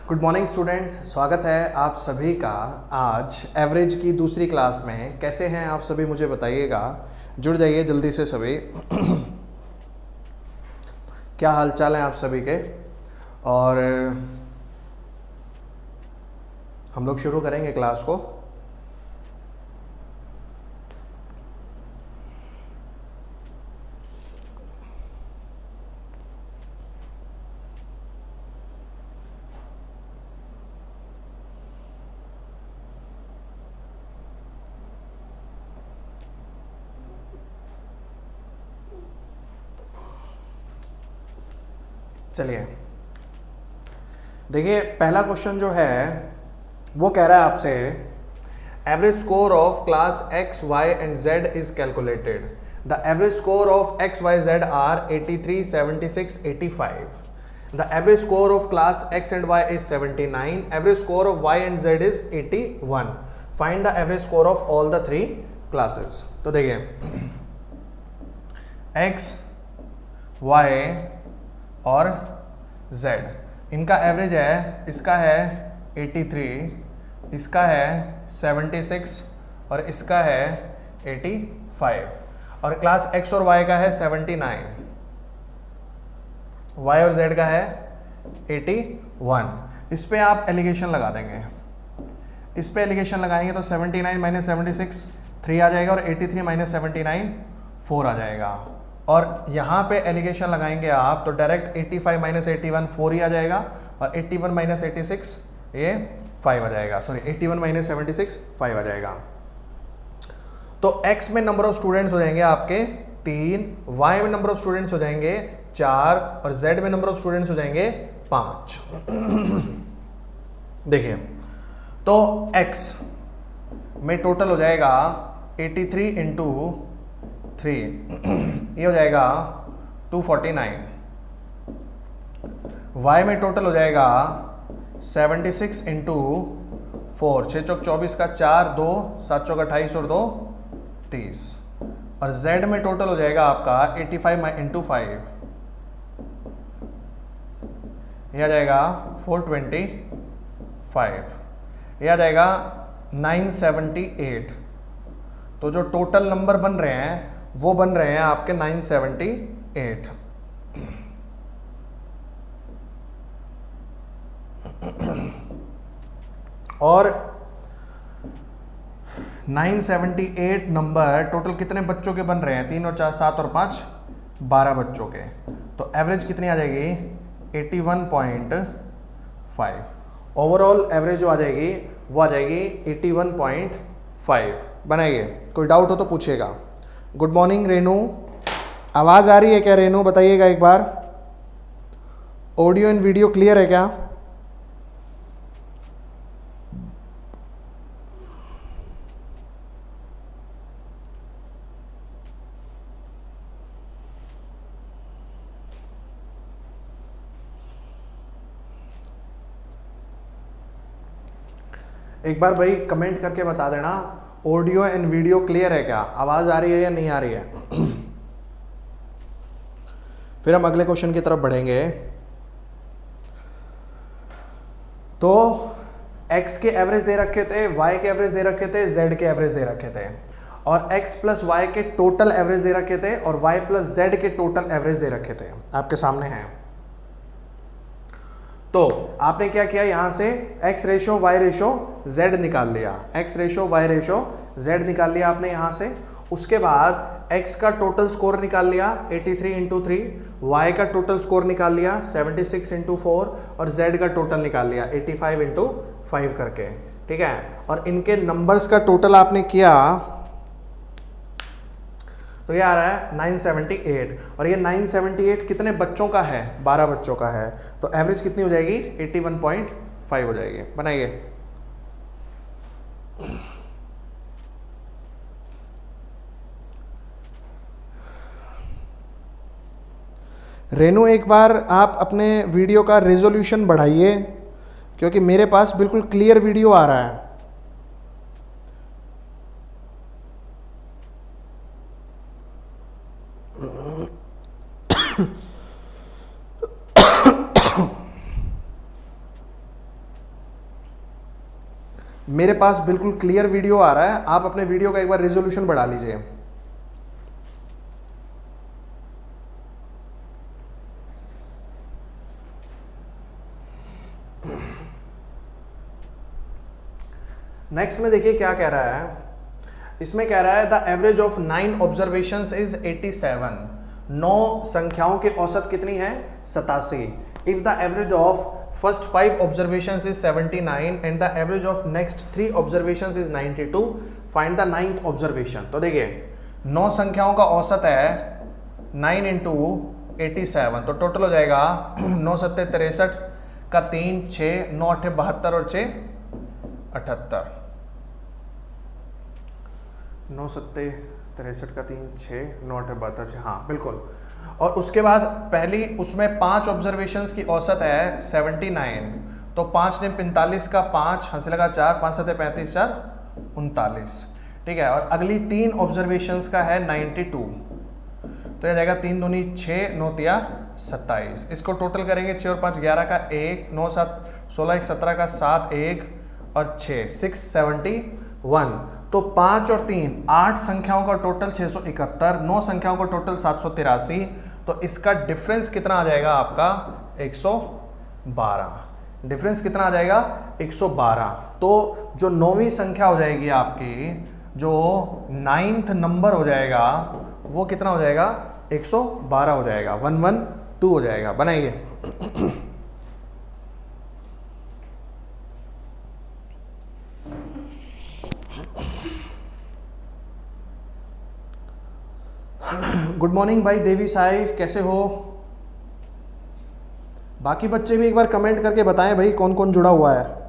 Good morning students, स्वागत है आप सभी का आज एवरेज की दूसरी क्लास में। कैसे हैं आप सभी मुझे बताइएगा, जुड़ जाइए जल्दी से सभी। क्या हाल चाल है आप सभी के। और हम लोग शुरू करेंगे क्लास को। चलिए देखिए, पहला क्वेश्चन जो है वो कह रहा है आपसे, average score of class X Y and Z is calculated. The average score of X Y Z are 83, 76, 85. The average score of class x and y is 79. Average score of y and z is 81. Find the average score of all the three classes. तो देखिए, x, y और z इनका average है, इसका है 83, इसका है 76 और इसका है 85। और क्लास x और y का है 79, y और z का है 81। इस पे आप एलिगेशन लगा देंगे, इस पे एलिगेशन लगाएंगे तो 79 माइनस 76 3 आ जाएगा और 83 माइनस 79 4 आ जाएगा। और यहाँ पे एलिगेशन लगाएंगे आप तो डायरेक्ट 85 माइनस 81 4 ही आ जाएगा और 81 माइनस 86 ये 5 आ जाएगा। सॉरी, 81 माइनस 76 5 आ जाएगा। तो x में नंबर ऑफ स्टूडेंट्स हो जाएंगे आपके 3, y में नंबर ऑफ स्टूडेंट्स हो जाएंगे 4 और z में नंबर ऑफ स्टूडेंट्स हो जाएंगे 5। देखिए, तो x में टोटल हो जाएगा 83 इंटू 3, ये हो जाएगा 249। y में टोटल हो जाएगा 76 इंटू 4, 6 चौक 24 का 4, 2 7 चौक 28 और 2 30। और z में टोटल हो जाएगा आपका 85 इंटू 5, यह आ जाएगा 425, यह आ जाएगा 978। तो जो टोटल नंबर बन रहे हैं वो बन रहे हैं आपके 978। और 978 नंबर टोटल कितने बच्चों के बन रहे हैं? 3 और 4 7 और 5 12 बच्चों के। तो एवरेज कितनी आ जाएगी? 81.5। ओवरऑल एवरेज जो आ जाएगी वो आ जाएगी 81.5। बनाइए, कोई डाउट हो तो पूछिएगा। गुड मॉर्निंग रेनू, आवाज़ आ रही है क्या रेनू? बताइएगा एक बार। ऑडियो एंड वीडियो क्लियर है क्या? एक बार भाई कमेंट करके बता देना, ऑडियो एंड वीडियो क्लियर है क्या? आवाज़ आ रही है या नहीं आ रही है? फिर हम अगले क्वेश्चन की तरफ बढ़ेंगे। तो x के एवरेज दे रखे थे, y के एवरेज दे रखे थे, z के एवरेज दे रखे थे, और x प्लस वाई के टोटल एवरेज दे रखे थे और y प्लस z के टोटल एवरेज दे रखे थे, आपके सामने हैं। तो आपने क्या किया, यहां से x ratio y ratio z निकाल लिया, x ratio y ratio z निकाल लिया आपने यहां से। उसके बाद x का टोटल स्कोर निकाल लिया 83 इंटू 3, y का टोटल स्कोर निकाल लिया 76 इंटू 4 और z का टोटल निकाल लिया 85 इंटू 5 करके, ठीक है। और इनके नंबर्स का टोटल आपने किया तो ये आ रहा है 978। और ये 978 कितने बच्चों का है? 12 बच्चों का है। तो एवरेज कितनी हो जाएगी? 81.5 हो जाएगी। बनाइए। रेनू, एक बार आप अपने वीडियो का रेजोल्यूशन बढ़ाइए क्योंकि मेरे पास बिल्कुल क्लियर वीडियो आ रहा है। मेरे पास बिल्कुल क्लियर वीडियो आ रहा है, आप अपने वीडियो का एक बार रेजोल्यूशन बढ़ा लीजिए। नेक्स्ट में देखिए क्या कह रहा है, इसमें कह रहा है the average of 9 observations is 87। 9 संख्याओं की औसत कितनी है? 87। If the average of first 5 observations is 79 and the average of next 3 observations is 92, find the 9th observation. तो देखिए 9 संख्याओं का औसत है 9 इंटू 87, तो टोटल हो जाएगा 9 सत्ते 63 का 3 6, 9 अट्ठे 72 और 6 78। 9 सत्ते 63 का 3 6, 9 अट्ठे 72 6, हाँ बिल्कुल। और उसके बाद पहली उसमें 5 ऑब्जर्वेशंस की औसत है 79, तो 5 ने 45 का 5 हंसी लगा 4, 5 सत्ते 35 4 39, ठीक है। और अगली 3 ऑब्जर्वेशंस का है 92, तो यह जाएगा 3 दूनी 6, 9 तिया 27। इसको टोटल करेंगे 6 और 5 11 का 1, 9 7 16 1 17 का 7 1 और 6 671। तो 5 और 3 8 संख्याओं का टोटल 671, 9 संख्याओं का टोटल 783, तो इसका डिफरेंस कितना आ जाएगा आपका 112। डिफरेंस कितना आ जाएगा 112। तो जो 9वीं संख्या हो जाएगी आपकी, जो 9th नंबर हो जाएगा वो कितना हो जाएगा 112 हो जाएगा, 112 हो जाएगा। बनाइए। गुड मॉर्निंग भाई देवी साई, कैसे हो? बाकी बच्चे भी एक बार कमेंट करके बताएं भाई कौन कौन जुड़ा हुआ है।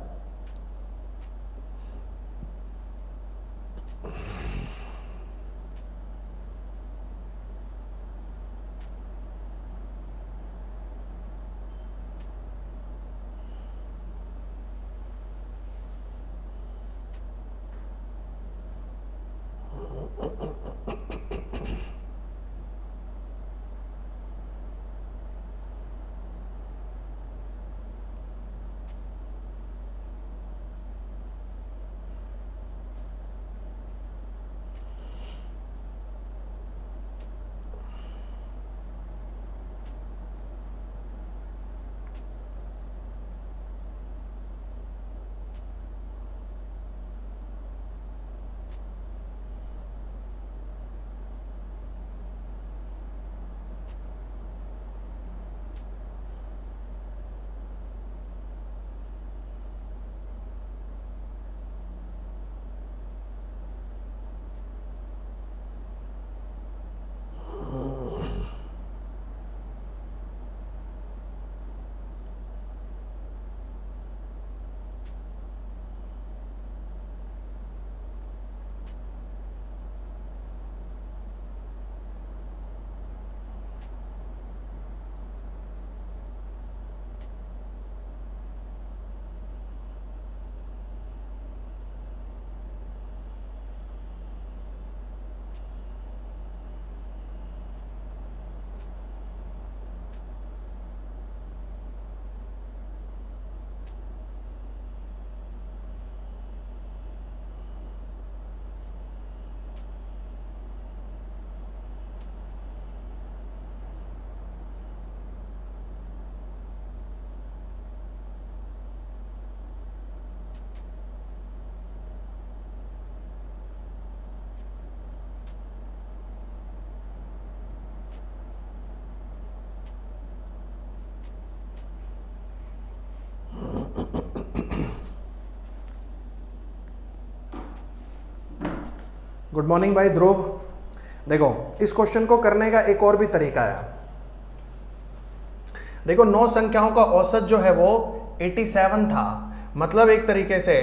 गुड मॉर्निंग भाई ध्रुव। देखो इस क्वेश्चन को करने का एक और भी तरीका है। देखो 9 संख्याओं का औसत जो है वो 87 था, मतलब एक तरीके से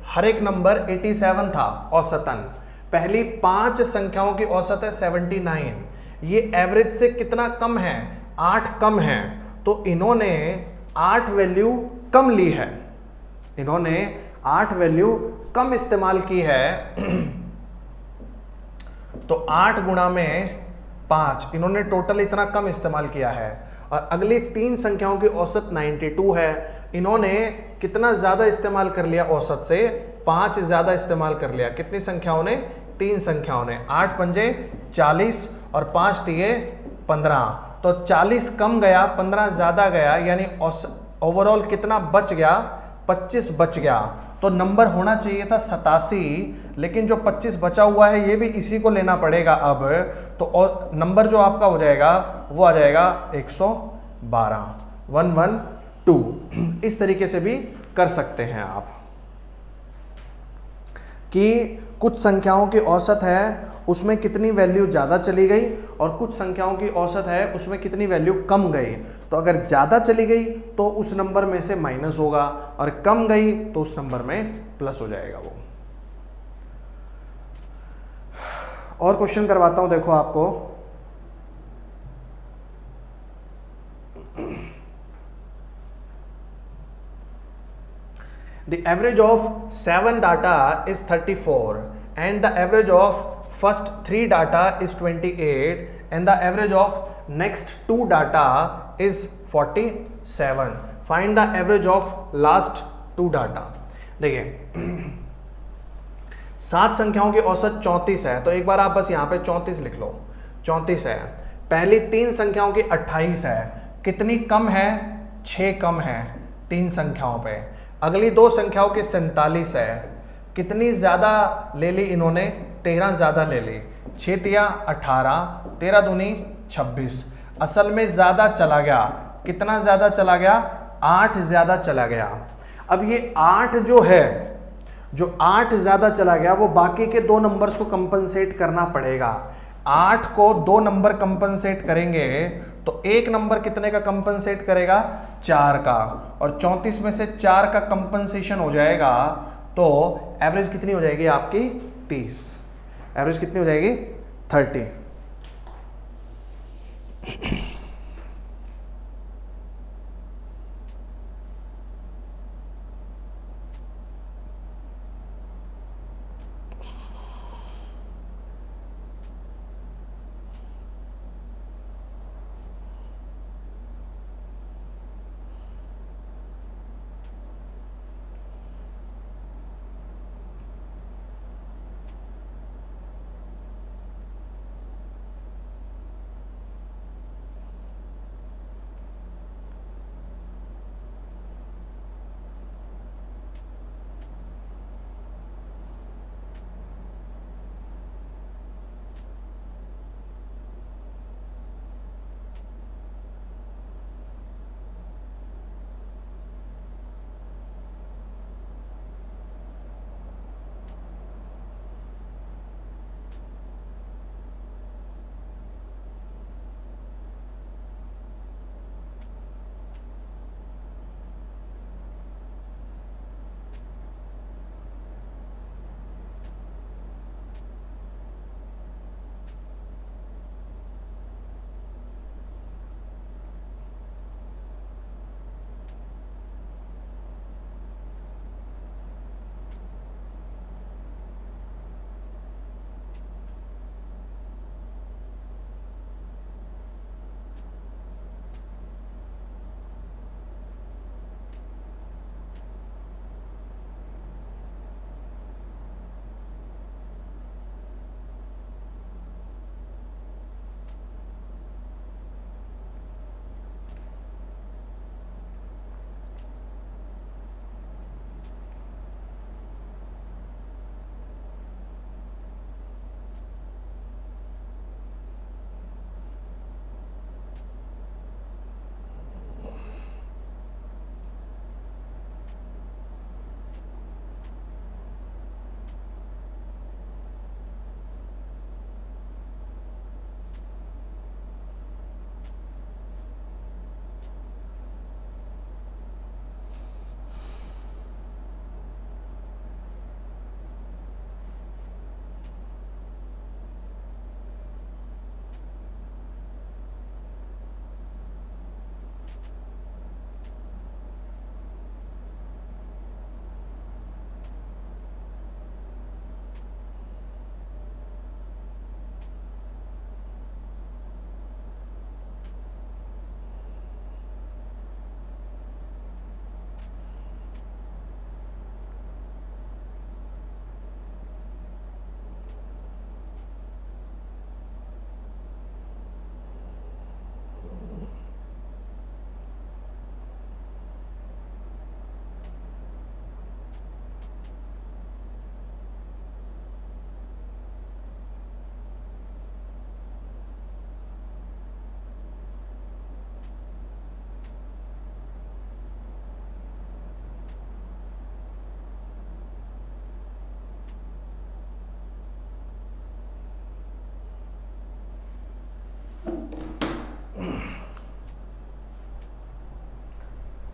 हर एक नंबर 87 था औसतन। पहली 5 संख्याओं की औसत है 79, ये एवरेज से कितना कम है 8 कम है, तो इन्होंने 8 वैल्यू कम ली है, इन्होंने 8 वैल्यू कम इस्तेमाल की है। तो 8 गुणा में 5, इन्होंने टोटल इतना कम इस्तेमाल किया है। और अगली 3 संख्याओं की औसत 92 है, इन्होंने कितना ज्यादा इस्तेमाल कर लिया औसत से 5 ज़्यादा इस्तेमाल कर लिया। कितनी संख्याओं ने? 3 संख्याओं ने। 8 पंजे 40 और 5 तिये 15, तो 40 कम गया, 15 ज़्यादा गया, यानी ओवरऑल कितना बच गया? 25 बच गया। तो नंबर होना चाहिए था 87, लेकिन जो 25 बचा हुआ है ये भी इसी को लेना पड़ेगा अब, तो नंबर जो आपका हो जाएगा वो आ जाएगा 112, 112। इस तरीके से भी कर सकते हैं आप कि कुछ संख्याओं की औसत है उसमें कितनी वैल्यू ज़्यादा चली गई और कुछ संख्याओं की औसत है उसमें कितनी वैल्यू कम गई। तो अगर ज़्यादा चली गई तो उस नंबर में से माइनस होगा और कम गई तो उस नंबर में प्लस हो जाएगा वो। और क्वेश्चन करवाता हूं, देखो आपको। The average of 7 data is 34 and the average of first 3 data is 28 and the average of next 2 data is 47. Find the average of last 2 data. देखिए 7 संख्याओं की औसत 34 है, तो एक बार आप बस यहाँ पे 34 लिख लो। 34 है। पहली 3 संख्याओं की 28 है। कितनी कम है? 6 कम है 3 संख्याओं पे। अगली 2 संख्याओं की 47 है। कितनी ज़्यादा ले ली इन्होंने? 13 ज़्यादा ले ली। 6 तिया 18, 13 दूनी 26। असल में ज़्यादा चला गया। कितना ज़्यादा चला गया? 8 ज़्यादा चला गया। अब ये 8 जो है, जो 8 ज़्यादा चला गया वो बाकी के 2 नंबर्स को कंपनसेट करना पड़ेगा। 8 को 2 नंबर कंपनसेट करेंगे तो एक नंबर कितने का कंपनसेट करेगा? 4 का, और 34 में से 4 का कंपनसेशन हो जाएगा तो एवरेज कितनी हो जाएगी आपकी? 30। एवरेज कितनी हो जाएगी? 30।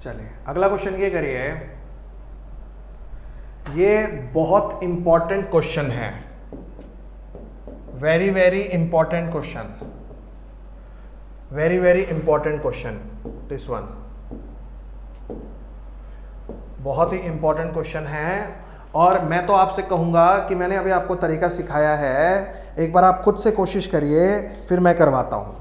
चलिए अगला क्वेश्चन ये करिए, ये बहुत इंपॉर्टेंट क्वेश्चन है, very very important question, very very important question, this one बहुत ही इंपॉर्टेंट क्वेश्चन है। और मैं तो आपसे कहूंगा कि मैंने अभी आपको तरीका सिखाया है, एक बार आप खुद से कोशिश करिए, फिर मैं करवाता हूं।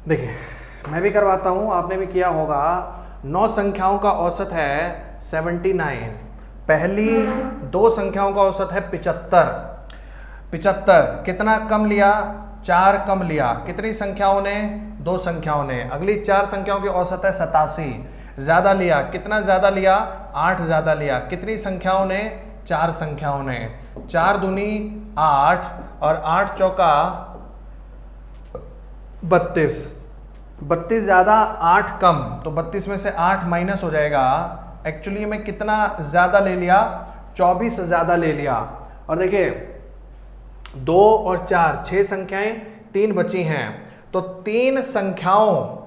देखिए मैं भी करवाता हूं, आपने भी किया होगा। 9 संख्याओं का औसत है 79, पहली 2 संख्याओं का औसत है 75। 75 कितना कम लिया? 4 कम लिया। कितनी संख्याओं ने? 2 संख्याओं ने। अगली 4 संख्याओं की औसत है 87, ज्यादा लिया। कितना ज्यादा लिया? 8 ज्यादा लिया। कितनी संख्याओं ने? 4 संख्याओं ने। 4 दूनी 8 और 8 चौका 32। 32 ज्यादा 8 कम, तो 32 में से 8 माइनस हो जाएगा। एक्चुअली में कितना ज्यादा ले लिया? 24 ज्यादा ले लिया। और देखिए 2 और 4 6 संख्याएं, 3 बची हैं, तो 3 संख्याओं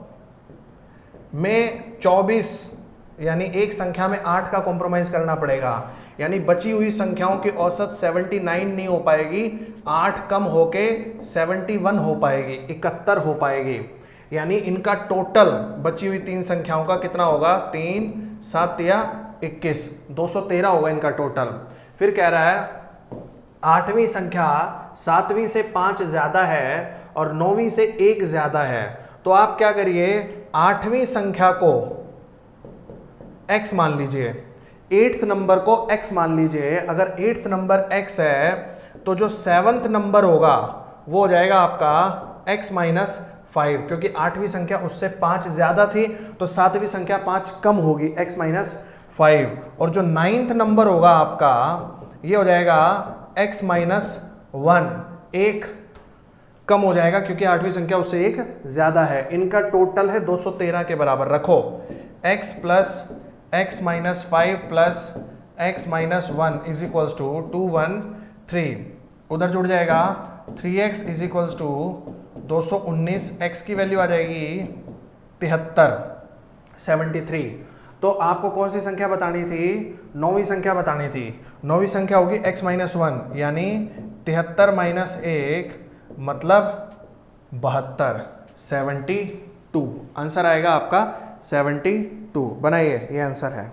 में 24 यानी एक संख्या में 8 का कॉम्प्रोमाइज करना पड़ेगा। यानी बची हुई संख्याओं की औसत 79 नहीं हो पाएगी, 8 कम होके 71 हो पाएगी, 71 हो पाएगी। यानी इनका टोटल बची हुई 3 संख्याओं का कितना होगा? 3 7 या 21, 213 होगा इनका टोटल। फिर कह रहा है 8वीं संख्या 7वीं से 5 ज्यादा है और 9वीं से 1 ज्यादा है। तो आप क्या करिए, 8वीं संख्या को x मान लीजिए, 8th नंबर को x मान लीजिए। अगर 8th नंबर x है तो जो 7th नंबर होगा वो हो जाएगा आपका x माइनस 5, क्योंकि 8वीं संख्या उससे 5 ज्यादा थी तो 7वीं संख्या 5 कम होगी, x माइनस 5। और जो 9th नंबर होगा आपका ये हो जाएगा x माइनस 1, 1 कम हो जाएगा क्योंकि 8वीं संख्या उससे 1 ज्यादा है। इनका टोटल है 213 के बराबर। रखो x plus x minus 5 plus x minus 1 is equals to 213, उधर जुड़ जाएगा 3x is equals to 219, x की वैल्यू आ जाएगी 73। तो आपको कौन सी संख्या बतानी थी? 9वीं संख्या बतानी थी। 9वीं संख्या होगी x माइनस 1 यानी 73 माइनस 1 मतलब 72, 72 आंसर आएगा आपका 72। बनाइए, ये आंसर है।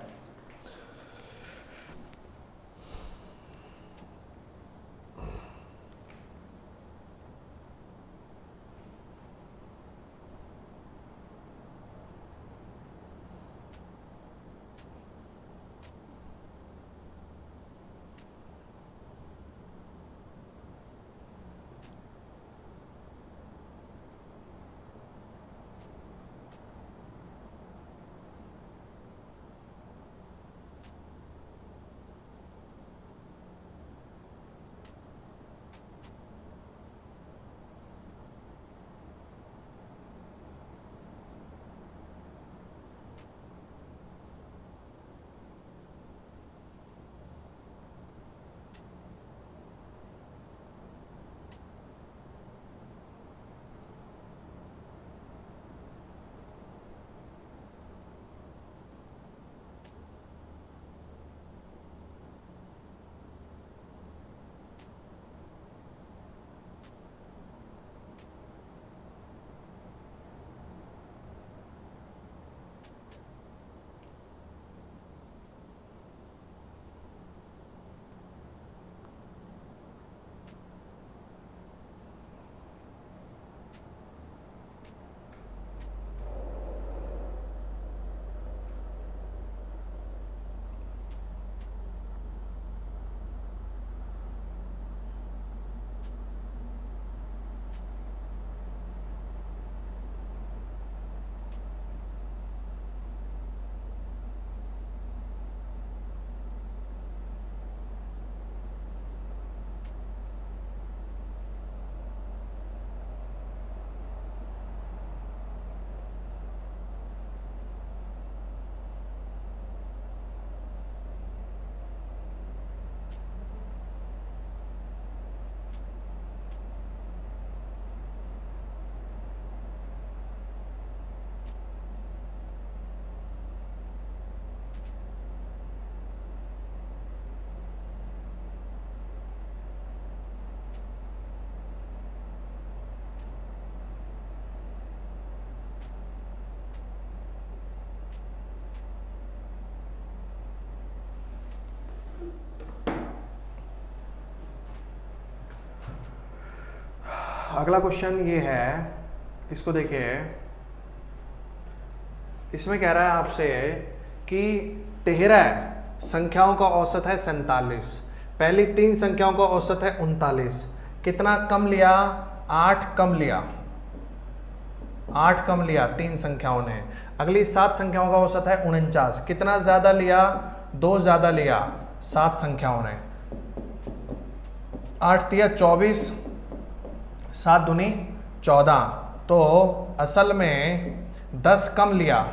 अगला क्वेश्चन ये है, इसको देखिए। इसमें कह रहा है आपसे कि 13 संख्याओं का औसत है 47, पहली 3 संख्याओं का औसत है 39। कितना कम लिया? 8 कम लिया, 8 कम लिया 3 संख्याओं ने। अगली 7 संख्याओं का औसत है 49। कितना ज्यादा लिया? 2 ज्यादा लिया 7 संख्याओं ने। 8 तिया 24, 7 दूनी 14, तो असल में 10 कम लिया,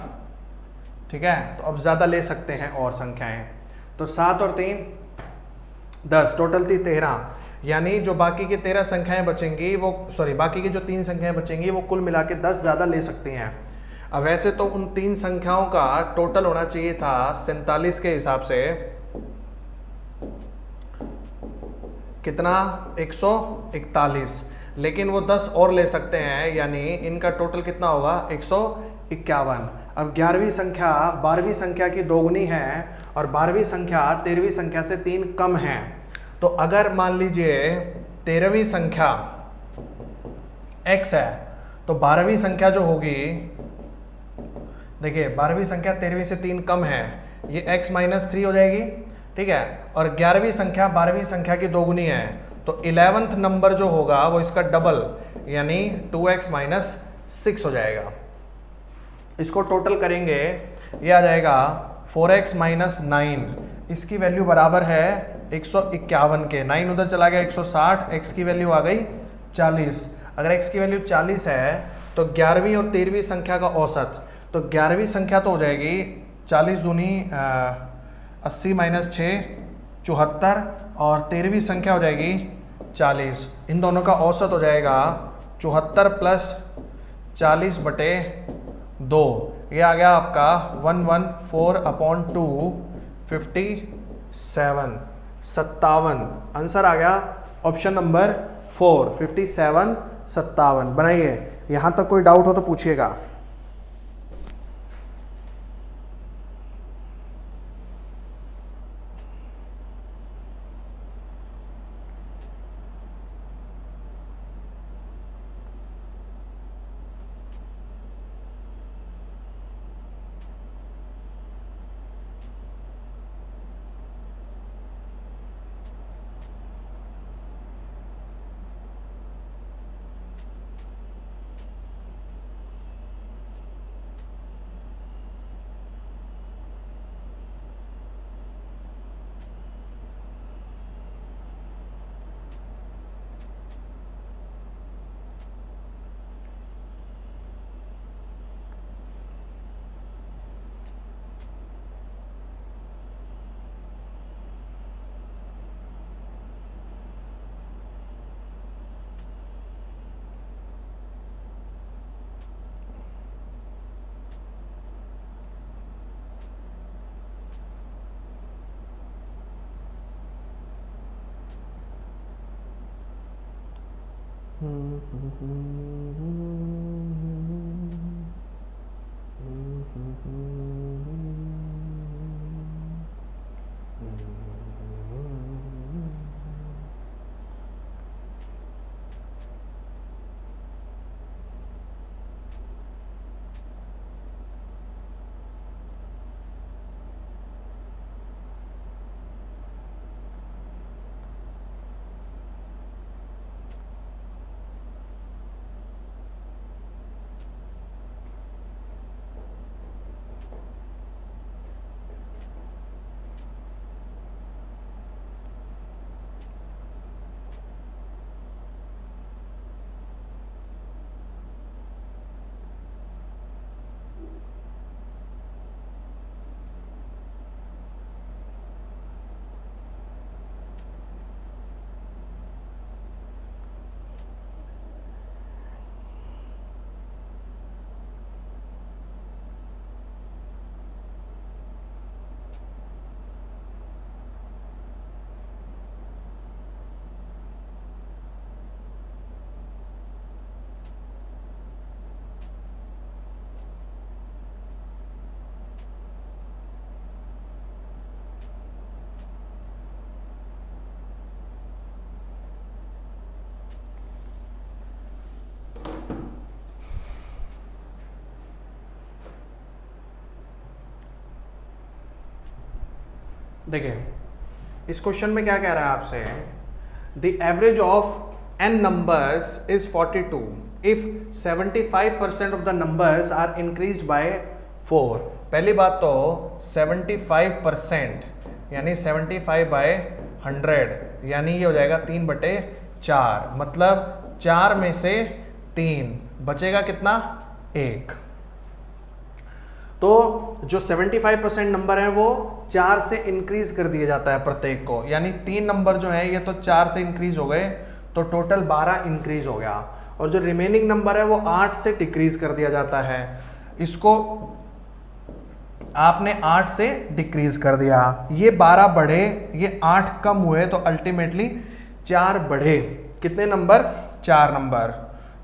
ठीक है। तो अब ज्यादा ले सकते हैं और संख्याएं, तो 7 और 3 10, टोटल थी 13। यानी जो बाकी की 13 संख्याएं बचेंगी वो, सॉरी, बाकी की जो 3 संख्याएं बचेंगी वो कुल मिला के 10 ज्यादा ले सकती हैं। अब वैसे तो उन 3 संख्याओं का टोटल होना चाहिए था 47 के हिसाब से कितना? 141, लेकिन वो 10 और ले सकते हैं, यानी इनका टोटल कितना होगा? 151। अब 11वीं संख्या 12वीं संख्या की दोगुनी है और 12वीं संख्या 13वीं संख्या से 3 कम है। तो अगर मान लीजिए 13वीं संख्या x है, तो 12वीं संख्या जो होगी, देखिए 12वीं संख्या 13वीं से 3 कम है, ये x - 3 हो जाएगी, ठीक है। और 11वीं संख्या 12वीं संख्या की दोगुनी है, तो 11th नंबर जो होगा वो इसका डबल, यानी 2x - 6 हो जाएगा। इसको टोटल करेंगे, ये आ जाएगा 4x - 9, इसकी वैल्यू बराबर है 151 के। 9 उधर चला गया 160, x की वैल्यू आ गई 40। अगर x की वैल्यू 40 है तो 11वीं और 13वीं संख्या का औसत, तो 11वीं संख्या तो हो जाएगी 40 दूनी 80 - 6 74, और 13वीं संख्या हो जाएगी 40। इन दोनों का औसत हो जाएगा 74 + 40/2, ये आ गया आपका 114/2, 57, 57। आंसर आ गया ऑप्शन नंबर 4, 57, 57। बनाइए, यहां तक कोई डाउट हो तो पूछिएगा। देखिए इस क्वेश्चन में क्या कह रहा है आपसे, the average of n numbers is 42 if 75% of the numbers are increased by 4। पहली बात तो 75% यानी 75 बाय 100 यानी ये हो जाएगा 3/4, मतलब 4 में से 3 बचेगा कितना, 1। तो जो 75% नंबर है वो 4 से इंक्रीज कर दिया जाता है प्रत्येक को, यानी 3 नंबर जो है ये तो 4 से इंक्रीज हो गए, तो टोटल 12 इंक्रीज हो गया। और जो रिमेनिंग नंबर है वो 8 से डिक्रीज कर दिया जाता है। इसको आपने 8 से डिक्रीज कर दिया, ये 12 बढ़े, ये 8 कम हुए, तो अल्टीमेटली 4 बढ़े। कितने नंबर, 4 नंबर।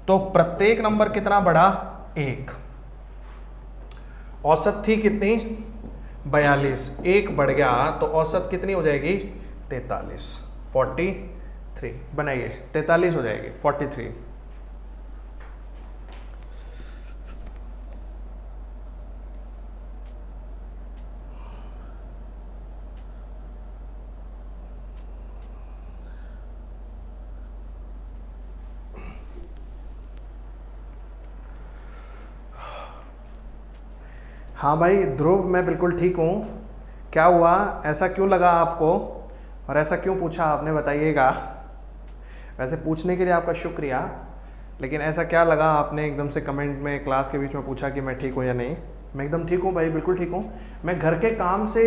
तो प्रत्येक नंबर कितना बढ़ा, 1। औसत थी कितनी, 42, 1 बढ़ गया तो औसत कितनी हो जाएगी, 43, 43 बनाइए, 43 हो जाएगी, 43। हाँ भाई ध्रुव, मैं बिल्कुल ठीक हूँ। क्या हुआ, ऐसा क्यों लगा आपको और ऐसा क्यों पूछा आपने, बताइएगा। वैसे पूछने के लिए आपका शुक्रिया, लेकिन ऐसा क्या लगा आपने एकदम से कमेंट में क्लास के बीच में पूछा कि मैं ठीक हूँ या नहीं। मैं एकदम ठीक हूँ भाई, बिल्कुल ठीक हूँ। मैं घर के काम से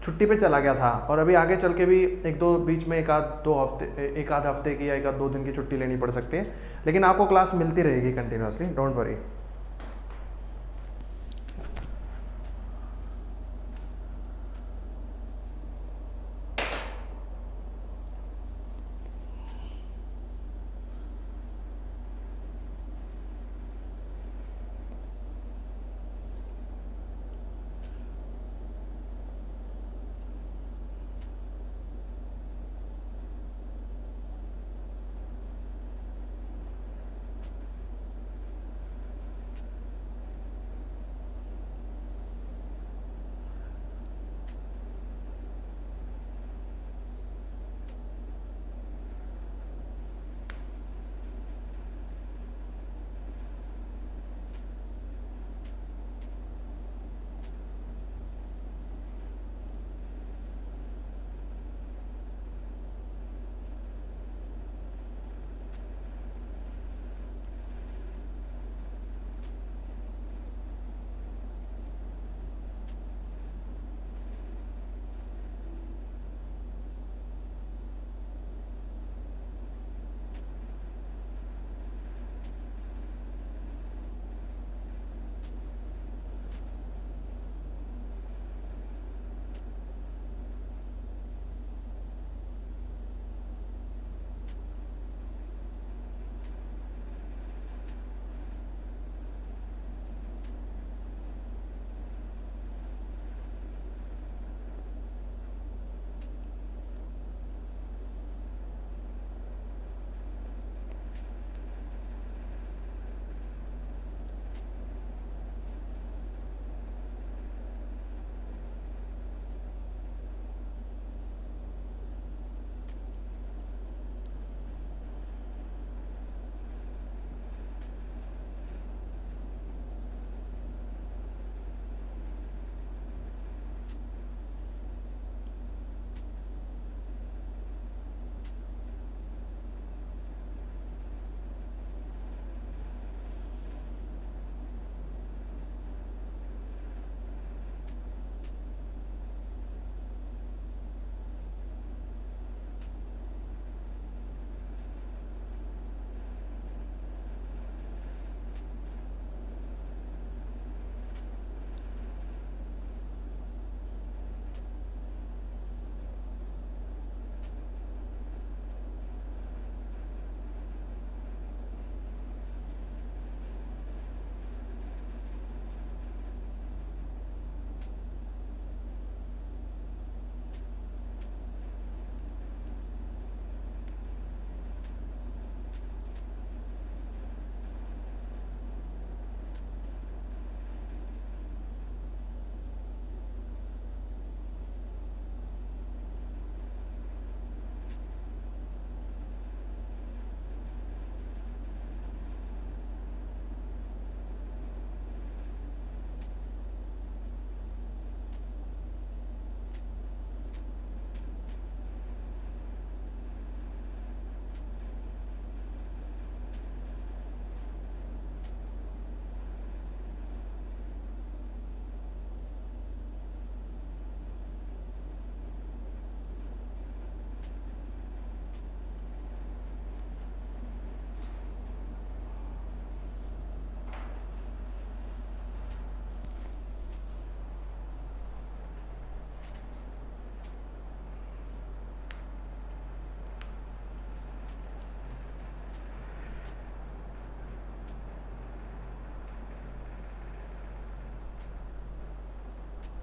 छुट्टी पे चला गया था और अभी आगे चल के भी एक दो बीच में एक आध हफ्ते की या एक आध 2 दिन की छुट्टी लेनी पड़ सकती है, लेकिन आपको क्लास मिलती रहेगी कंटिन्यूसली, डोंट वरी।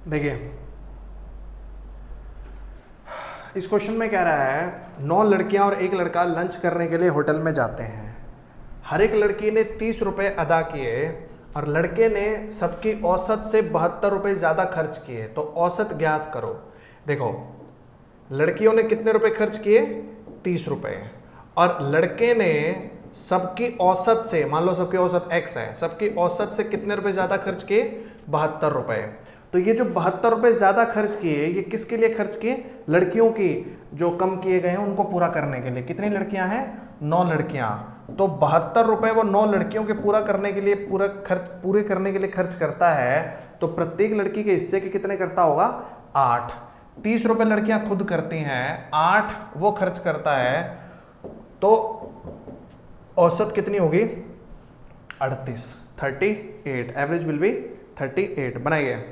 देखिए इस क्वेश्चन में कह रहा है 9 लड़कियां और 1 लड़का लंच करने के लिए होटल में जाते हैं। हर एक लड़की ने 30 रुपये अदा किए और लड़के ने सबकी औसत से 72 रुपये ज़्यादा खर्च किए, तो औसत ज्ञात करो। देखो लड़कियों ने कितने रुपए खर्च किए? 30 रुपये, और लड़के ने सबकी औसत से, मान लो सबकी औसत x है, सबकी औसत से कितने रुपए ज़्यादा खर्च किए? 72 रुपये। तो ये जो 72 रुपये ज़्यादा खर्च किए, ये किसके लिए खर्च किए? लड़कियों की जो कम किए गए हैं उनको पूरा करने के लिए। कितनी लड़कियां हैं? 9 लड़कियां। तो 72 रुपये वो 9 लड़कियों के पूरा करने के लिए, पूरे करने के लिए खर्च करता है। तो प्रत्येक लड़की के हिस्से के कितने करता होगा? 8। 30 रुपये लड़कियां खुद करती हैं, 8 वो खर्च करता है, तो औसत कितनी होगी? 38, 38। Average will be 38। बनाइए।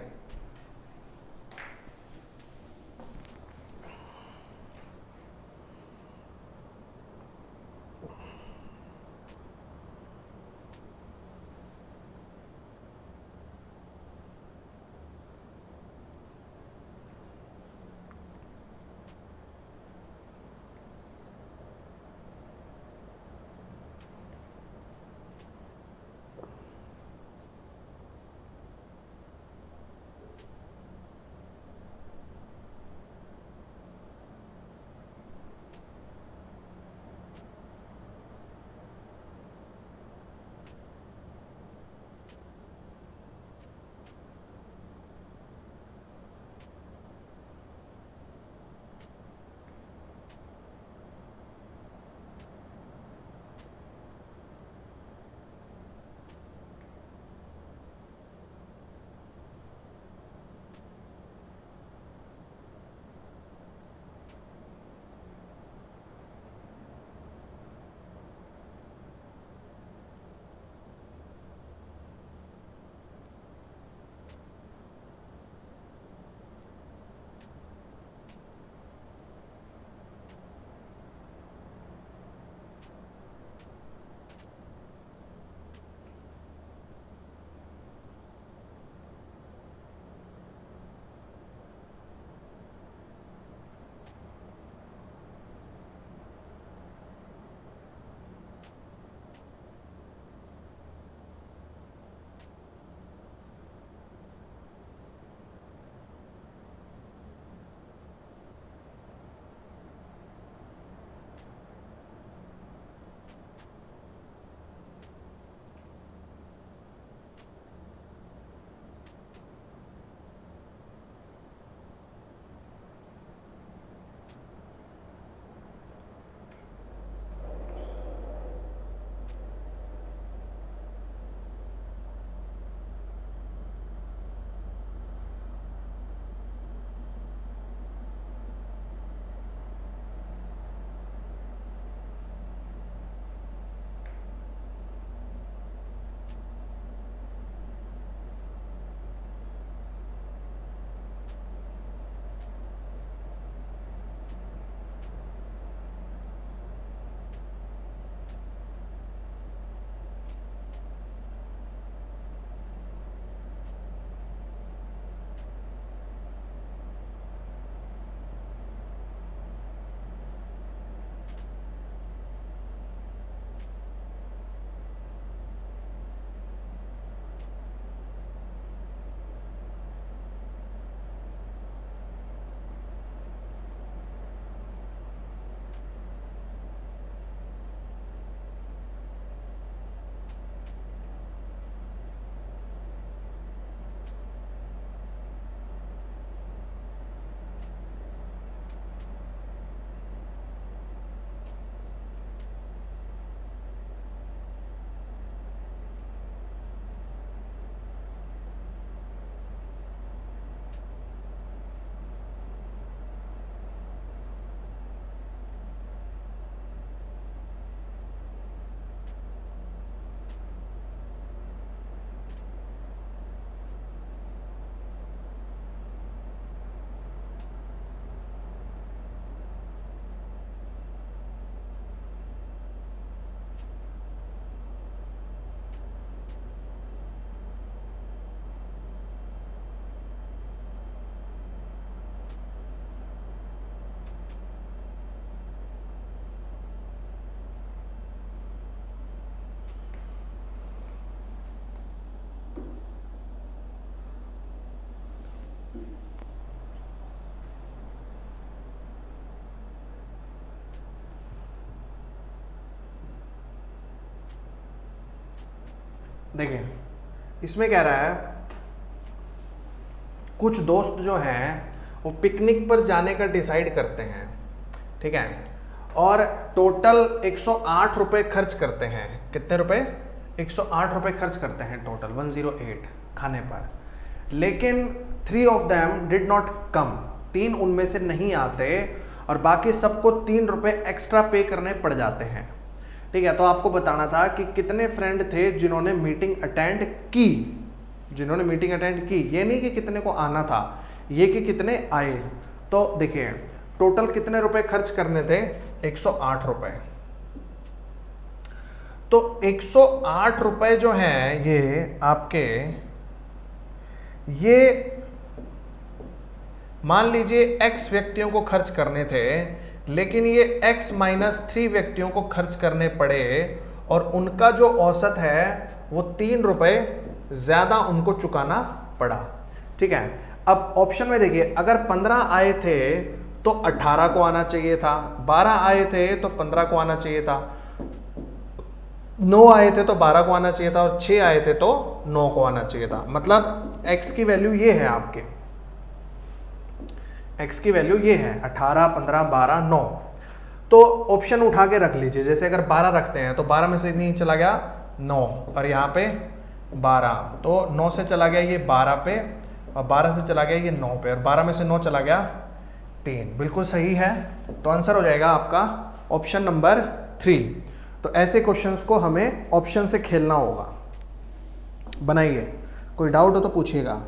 देखिए इसमें कह रहा है कुछ दोस्त जो हैं वो पिकनिक पर जाने का डिसाइड करते हैं, ठीक है, और टोटल 108 रुपये खर्च करते हैं। कितने रुपए? 108 रुपये खर्च करते हैं टोटल, 108 खाने पर। लेकिन 3 of them did not come, 3 उनमें से नहीं आते और बाकी सबको 3 रुपये एक्स्ट्रा पे करने पड़ जाते हैं, ठीक है। तो आपको बताना था कि कितने फ्रेंड थे जिन्होंने मीटिंग अटेंड की, जिन्होंने मीटिंग अटेंड की। ये नहीं कि कितने को आना था, ये कि कितने आए। तो देखिए टोटल कितने रुपए खर्च करने थे? 108 रुपए। तो 108 रुपए जो हैं ये आपके, ये मान लीजिए x व्यक्तियों को खर्च करने थे, लेकिन ये x -3 व्यक्तियों को खर्च करने पड़े और उनका जो औसत है वो 3 रुपए ज्यादा उनको चुकाना पड़ा, ठीक है। अब ऑप्शन में देखिए, अगर 15 आए थे तो 18 को आना चाहिए था, 12 आए थे तो 15 को आना चाहिए था, 9 आए थे तो 12 को आना चाहिए था और 6 आए थे तो 9 को आना चाहिए था। मतलब x की वैल्यू ये है, आपके x की वैल्यू ये है 18, 15, 12, 9। तो ऑप्शन उठा के रख लीजिए, जैसे अगर 12 रखते हैं तो 12 में से नहीं चला गया 9 और यहाँ पे 12, तो 9 से चला गया ये 12 पे और 12 से चला गया ये 9 पे और 12 में से 9 चला गया 3। बिल्कुल सही है। तो आंसर हो जाएगा आपका ऑप्शन नंबर 3। तो ऐसे क्वेश्चंस को हमें ऑप्शन से खेलना होगा। बनाइए, कोई डाउट हो तो पूछिएगा।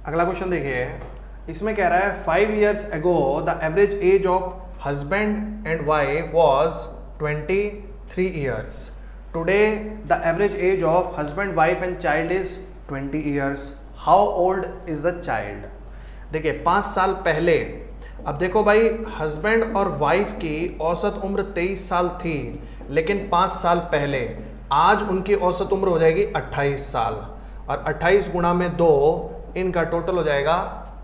अगला क्वेश्चन देखिए, इसमें कह रहा है 5 years ago the average age of husband and wife was 23 years. Today the average age of husband wife and child is 20 years. How old is the child? देखिए 5 साल पहले, अब देखो भाई हस्बैंड और वाइफ की औसत उम्र 23 साल थी, लेकिन 5 साल पहले, आज उनकी औसत उम्र हो जाएगी 28 साल, और 28 गुणा में 2, इनका टोटल हो जाएगा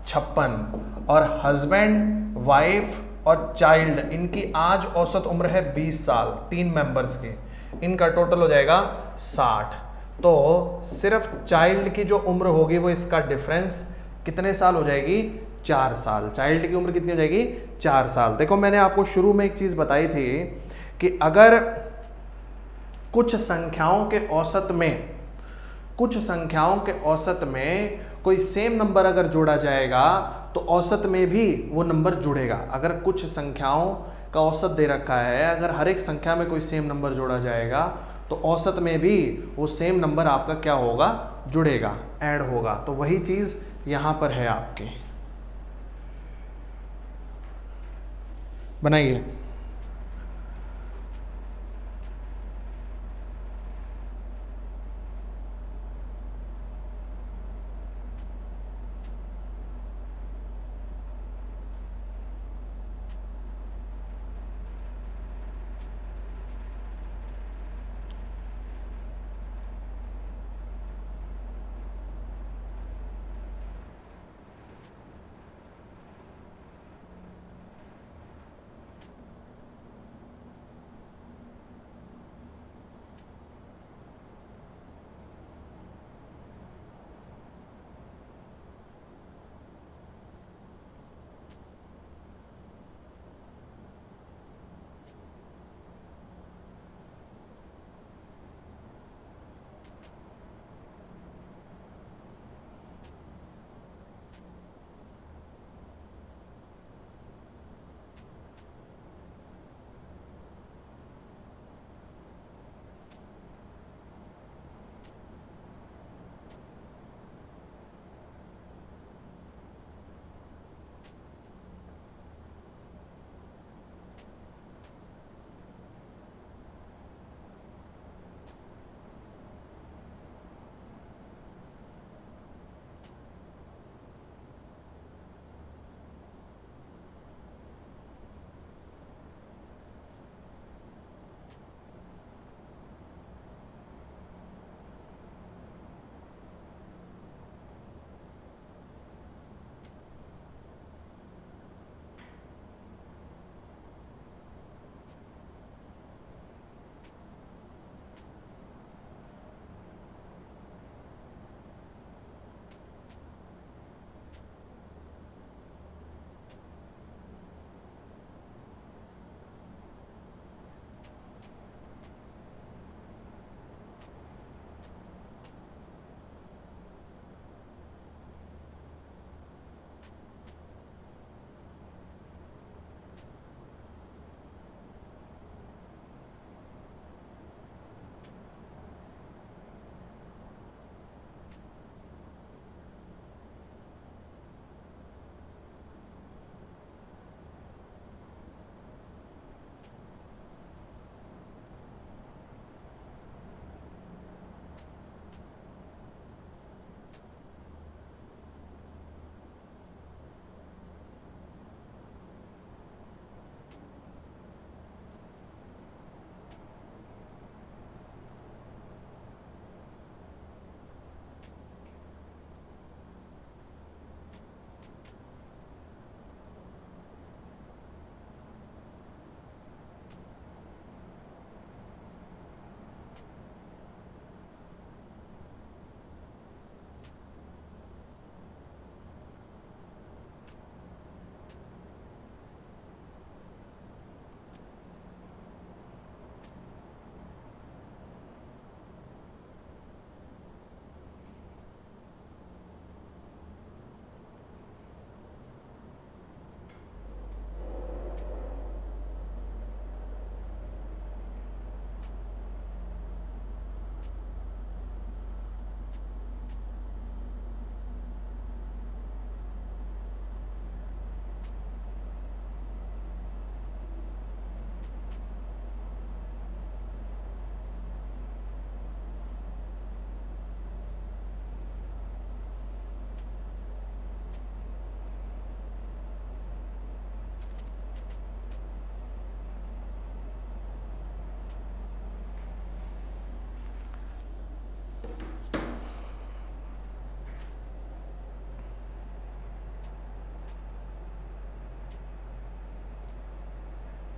56, और हस्बैंड वाइफ और चाइल्ड इनकी आज औसत उम्र है 20 साल, 3 मेंबर्स की, इनका टोटल हो जाएगा 60। तो सिर्फ चाइल्ड की जो उम्र होगी वो इसका डिफरेंस कितने साल हो जाएगी? 4 साल। चाइल्ड की उम्र कितनी हो जाएगी? 4 साल। देखो मैंने आपको शुरू में एक चीज बताई थी कि अगर कुछ संख्याओं के औसत में कोई सेम नंबर अगर जोड़ा जाएगा तो औसत में भी वो नंबर जुड़ेगा। अगर कुछ संख्याओं का औसत दे रखा है, अगर हर एक संख्या में कोई सेम नंबर जोड़ा जाएगा तो औसत में भी वो सेम नंबर आपका क्या होगा? जुड़ेगा, ऐड होगा। तो वही चीज यहां पर है आपके। बनाइए।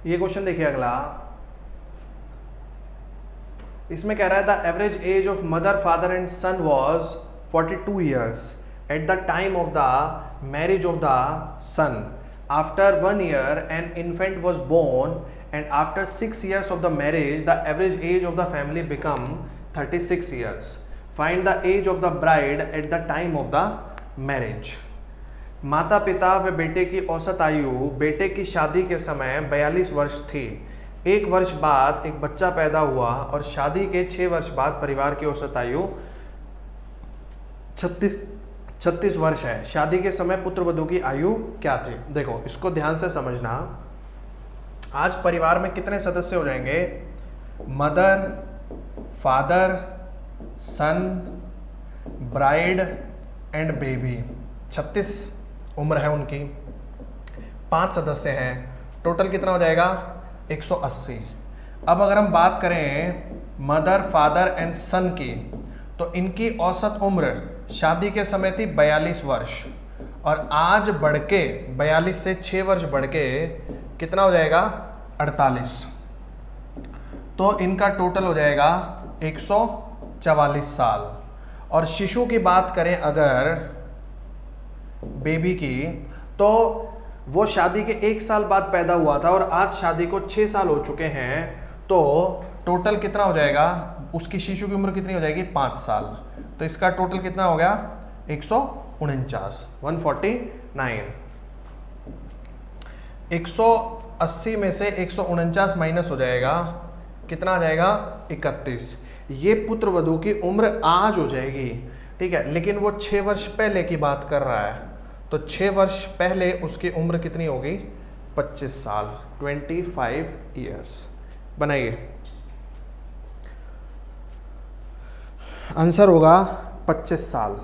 ये क्वेश्चन देखिए अगला, इसमें कह रहा है the average age of mother father and son was 42 years at the time of the marriage of the son. After 1 year an infant was born and after 6 years of the marriage the average age of the family become 36 years. Find the age of the bride at the time of the marriage. माता पिता व बेटे की औसत आयु बेटे की शादी के समय 42 वर्ष थी. एक वर्ष बाद एक बच्चा पैदा हुआ और शादी के 6 वर्ष बाद परिवार की औसत आयु 36 वर्ष है. शादी के समय पुत्र वधू की आयु क्या थी? देखो इसको ध्यान से समझना. आज परिवार में कितने सदस्य हो जाएंगे? Mother, father, son, bride and baby. 36 उम्र है उनकी. 5 सदस्य हैं. टोटल कितना हो जाएगा? 180. अब अगर हम बात करें मदर, फादर एंड सन की, तो इनकी औसत उम्र शादी के समय थी 42 वर्ष और आज बढ़ के 42 से 6 वर्ष बढ़ के कितना हो जाएगा? 48. तो इनका टोटल हो जाएगा 144 साल. और शिशु की बात करें अगर बेबी की, तो वो शादी के 1 साल बाद पैदा हुआ था और आज शादी को 6 साल हो चुके हैं. तो टोटल कितना हो जाएगा? उसकी शिशु की उम्र कितनी हो जाएगी? 5 साल. तो इसका टोटल कितना हो गया? 149. 149. 180 में से 149 माइनस हो जाएगा, कितना आ जाएगा? 31. ये पुत्र वधू की उम्र आज हो जाएगी, ठीक है. लेकिन वो 6 वर्ष पहले की बात कर रहा है, तो 6 वर्ष पहले उसकी उम्र कितनी होगी? 25 साल. 25 ईयर्स. बनाइए. आंसर होगा 25 साल.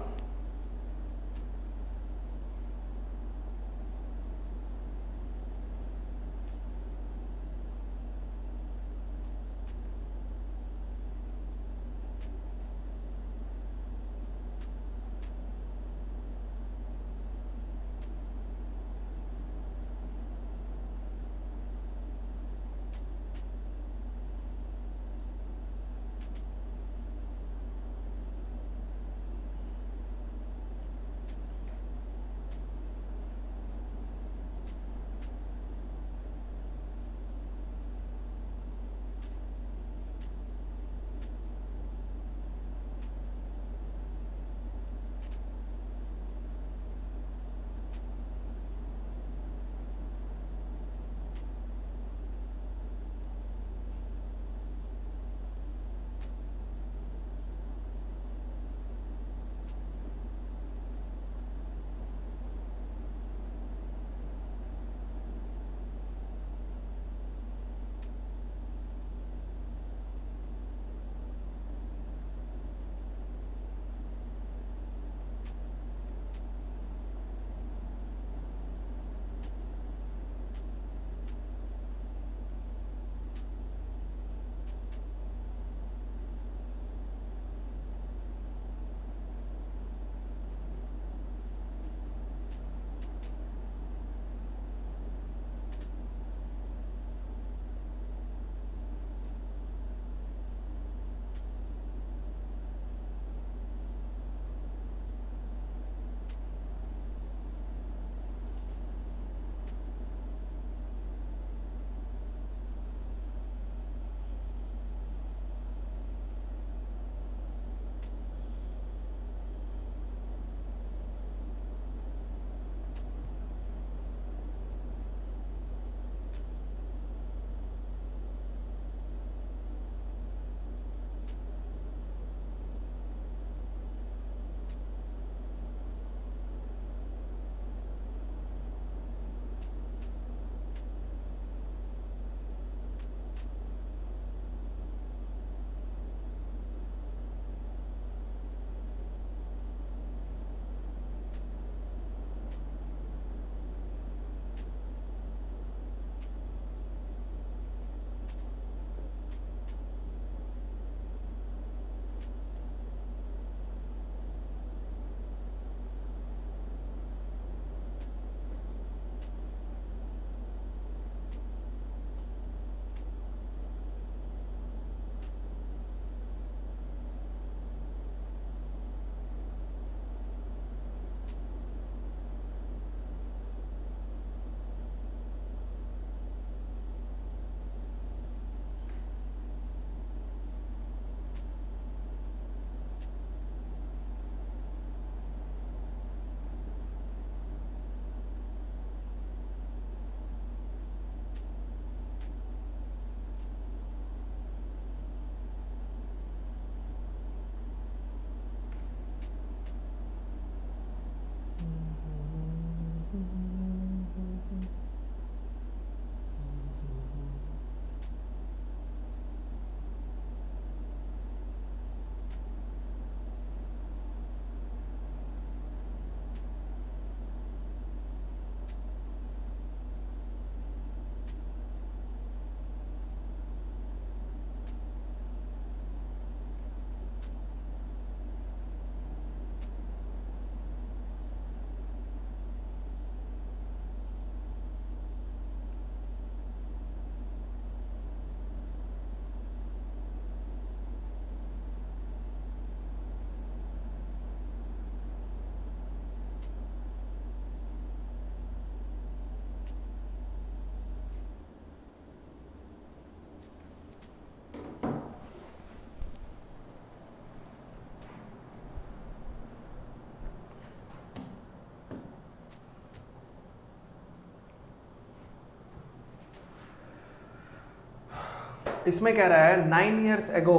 इसमें कह रहा है 9 years ago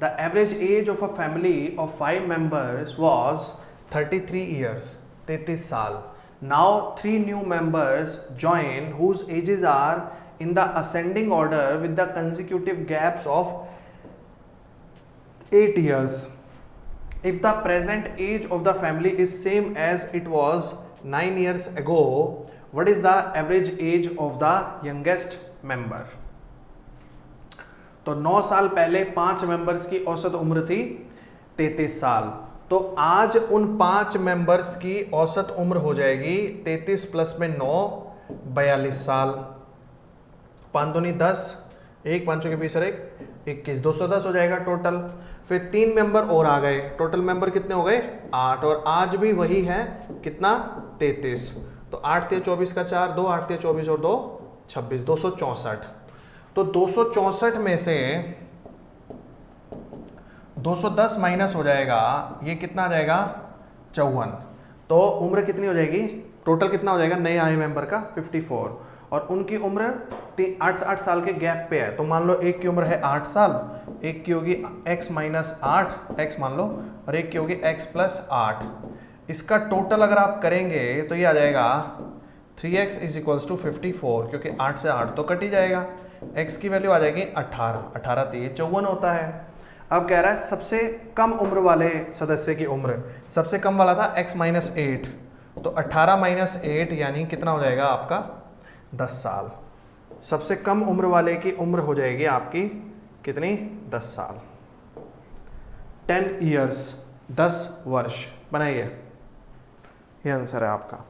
the average age of a family of 5 members was 33 years, 33 साल. Now 3 new members join whose ages are in the ascending order with the consecutive gaps of 8 years. If the present age of the family is same as it was 9 years ago, what is the average age of the youngest member? तो 9 साल पहले 5 members की औसत उम्र थी 33 साल. तो आज उन 5 मेंबर्स की औसत उम्र हो जाएगी 33 प्लस में 9, 42 साल. 5 दूनी 10, 1 5 के बीच एक 21, 210 हो जाएगा टोटल. फिर 3 मेंबर और आ गए, टोटल मेंबर कितने हो गए 8, और आज भी वही है कितना 33. तो 8 × 24 का 4, 2 8 × 24 और 2 26, 264. तो 264 में से 210 माइनस हो जाएगा, ये कितना आ जाएगा 54. तो उम्र कितनी हो जाएगी, टोटल कितना हो जाएगा नए आए मेंबर का 54, और उनकी उम्र 8 साल के गैप पे है. तो मान लो एक की उम्र है 8 साल, एक की होगी x माइनस 8 x मान लो, और एक की होगी x प्लस 8. इसका टोटल अगर आप करेंगे तो ये आ जाएगा 3x इज इक्वल्स टू 54, क्योंकि 8 से 8 तो कट ही जाएगा. x की वैल्यू आ जाएगी 18, 18 3 54 होता है. अब कह रहा है सबसे कम उम्र वाले सदस्य की उम्र, सबसे कम वाला था x माइनस 8, तो 18 माइनस 8 यानी कितना हो जाएगा आपका 10 साल. सबसे कम उम्र वाले की उम्र हो जाएगी आपकी कितनी 10 साल. 10 years, 10 वर्ष. बनाइए, ये आंसर है आपका.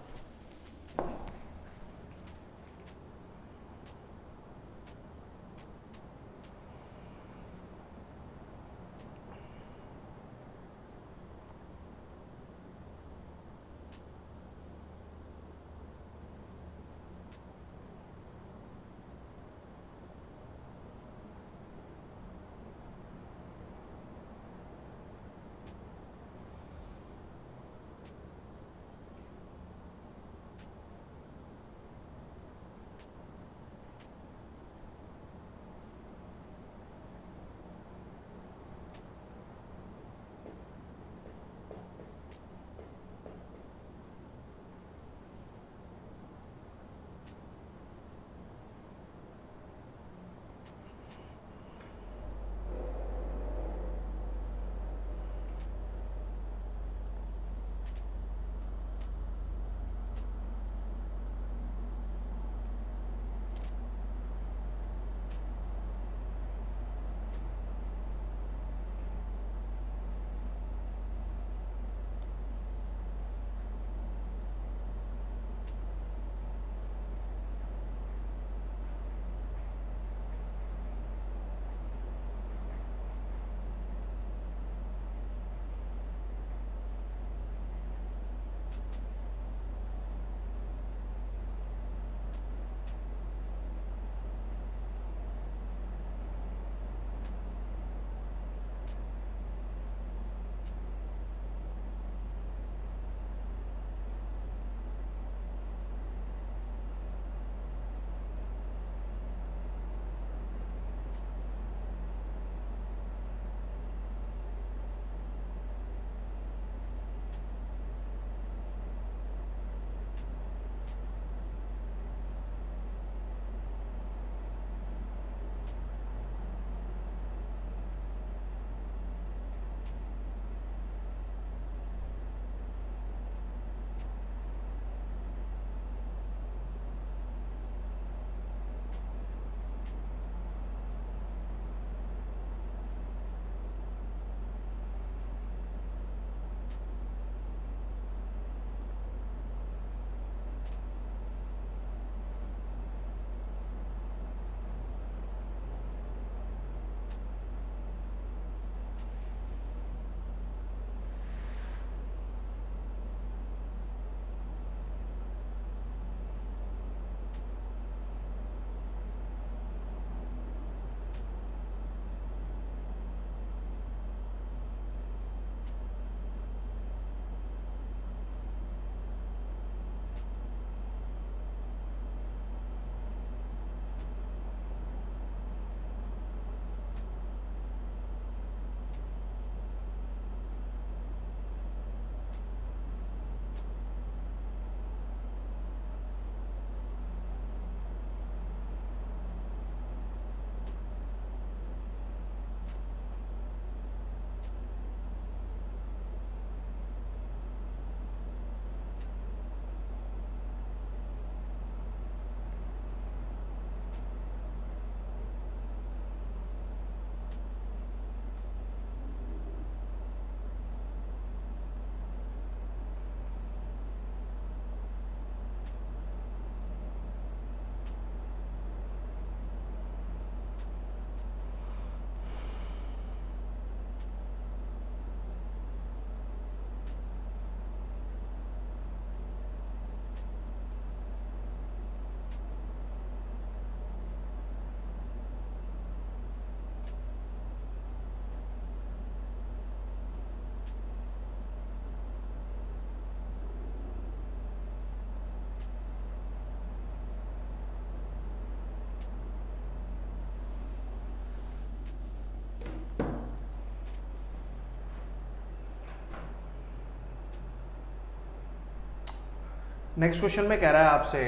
नेक्स्ट क्वेश्चन में कह रहा है आपसे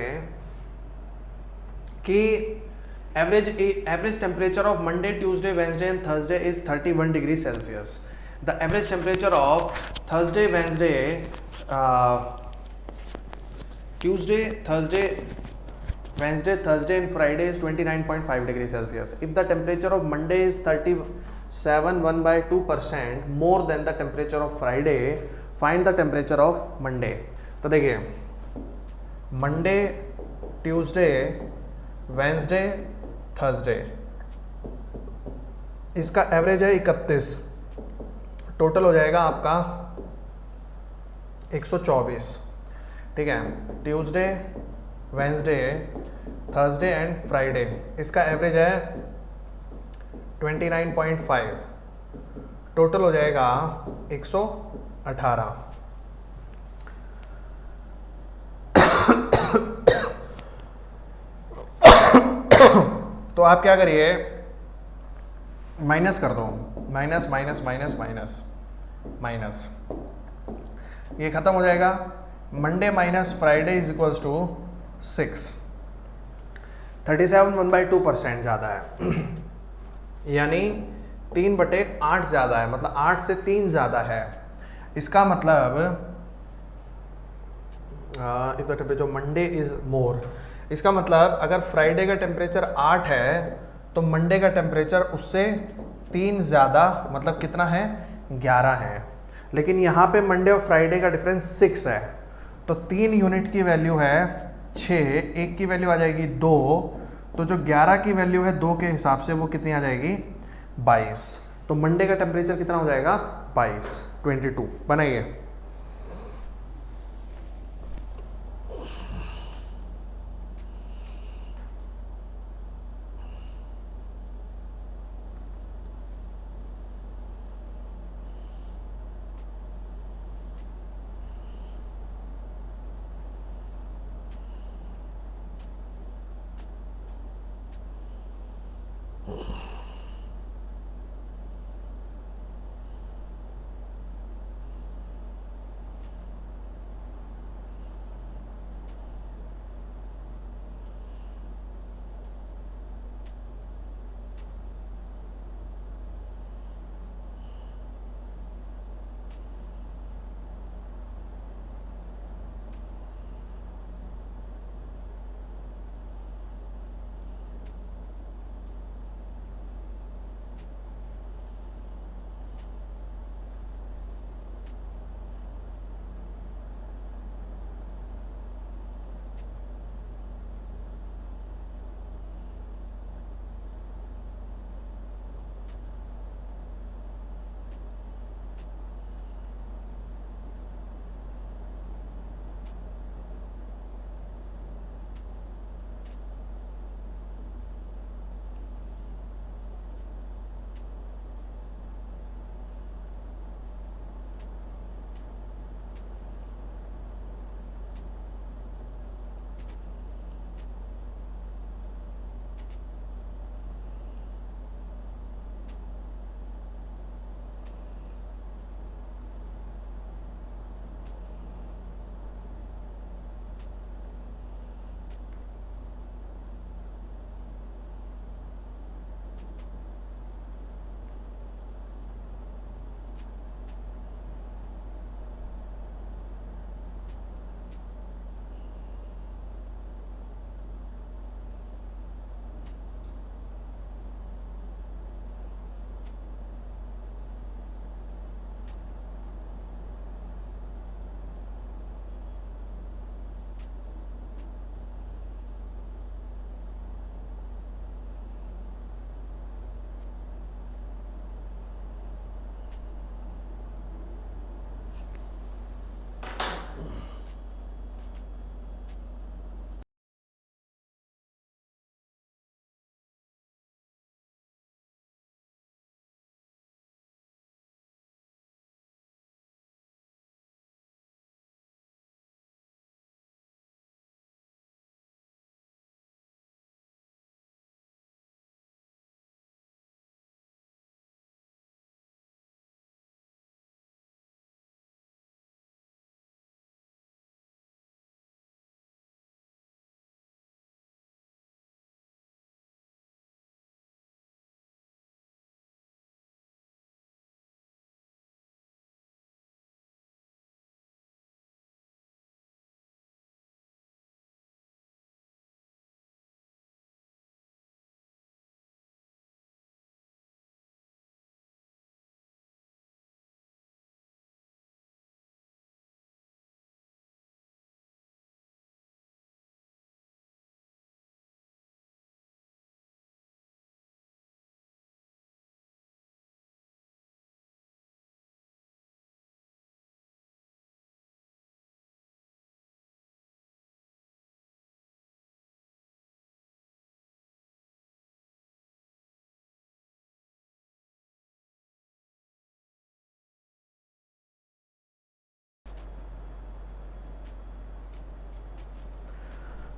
कि average temperature of Monday, Tuesday, Wednesday and Thursday is 31 degree Celsius. The average temperature of Thursday, Wednesday, Tuesday, Thursday, Wednesday, Thursday and Friday is 29.5 degree Celsius. If the temperature of Monday is 37 1/2% more than the temperature of Friday, find the temperature of Monday. तो देखिए Monday, Tuesday, Wednesday, Thursday, इसका average है 31, total हो जाएगा आपका 124. ठीक है, Tuesday, Wednesday, Thursday and Friday, इसका एवरेज है 29.5, टोटल हो जाएगा 118. तो आप क्या करिए, माइनस कर दो, minus minus minus minus minus, ये खत्म हो जाएगा. Monday minus Friday is equals to 6. 37 1/2% ज़्यादा है, यानी 3/8 ज़्यादा है, मतलब 8 से 3 ज़्यादा है. इसका मतलब if the temperature Monday is more, इसका मतलब अगर फ्राइडे का टेम्परेचर 8 है तो मंडे का टेम्परेचर उससे 3 ज़्यादा, मतलब कितना है, 11 है. लेकिन यहाँ पे मंडे और फ्राइडे का डिफरेंस 6 है, तो 3 यूनिट की वैल्यू है 6, एक की वैल्यू आ जाएगी 2, तो जो 11 की वैल्यू है 2 के हिसाब से वो कितनी आ जाएगी, 22. तो मंडे का टेम्परेचर कितना हो जाएगा, 22 बनाइए.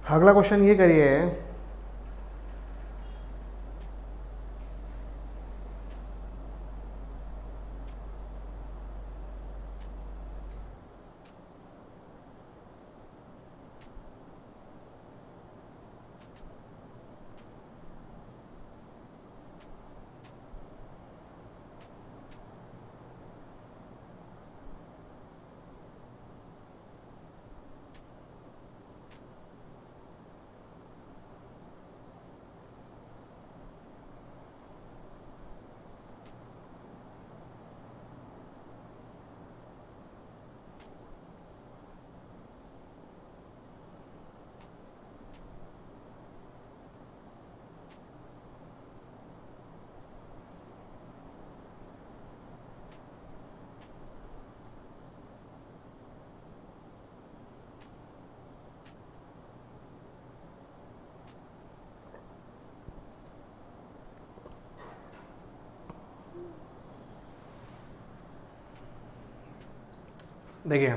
अगला क्वेश्चन ये करिए, देखिए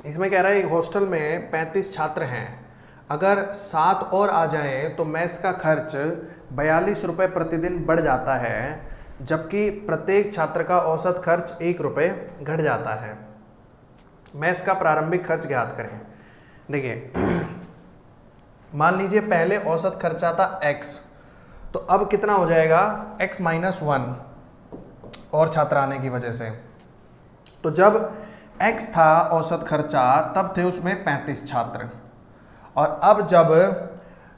इसमें कह रहा है एक हॉस्टल में 35 छात्र हैं, अगर 7 और आ जाएं तो मेस का खर्च 42 रुपये प्रतिदिन बढ़ जाता है, जबकि प्रत्येक छात्र का औसत खर्च 1 रुपये घट जाता है। मेस का प्रारंभिक खर्च ज्ञात करें। देखिए मान लीजिए पहले औसत खर्चा था x, तो अब कितना हो जाएगा x माइनस 1 और छात्र आने की वजह से। तो जब x था औसत खर्चा तब थे उसमें 35 छात्र, और अब जब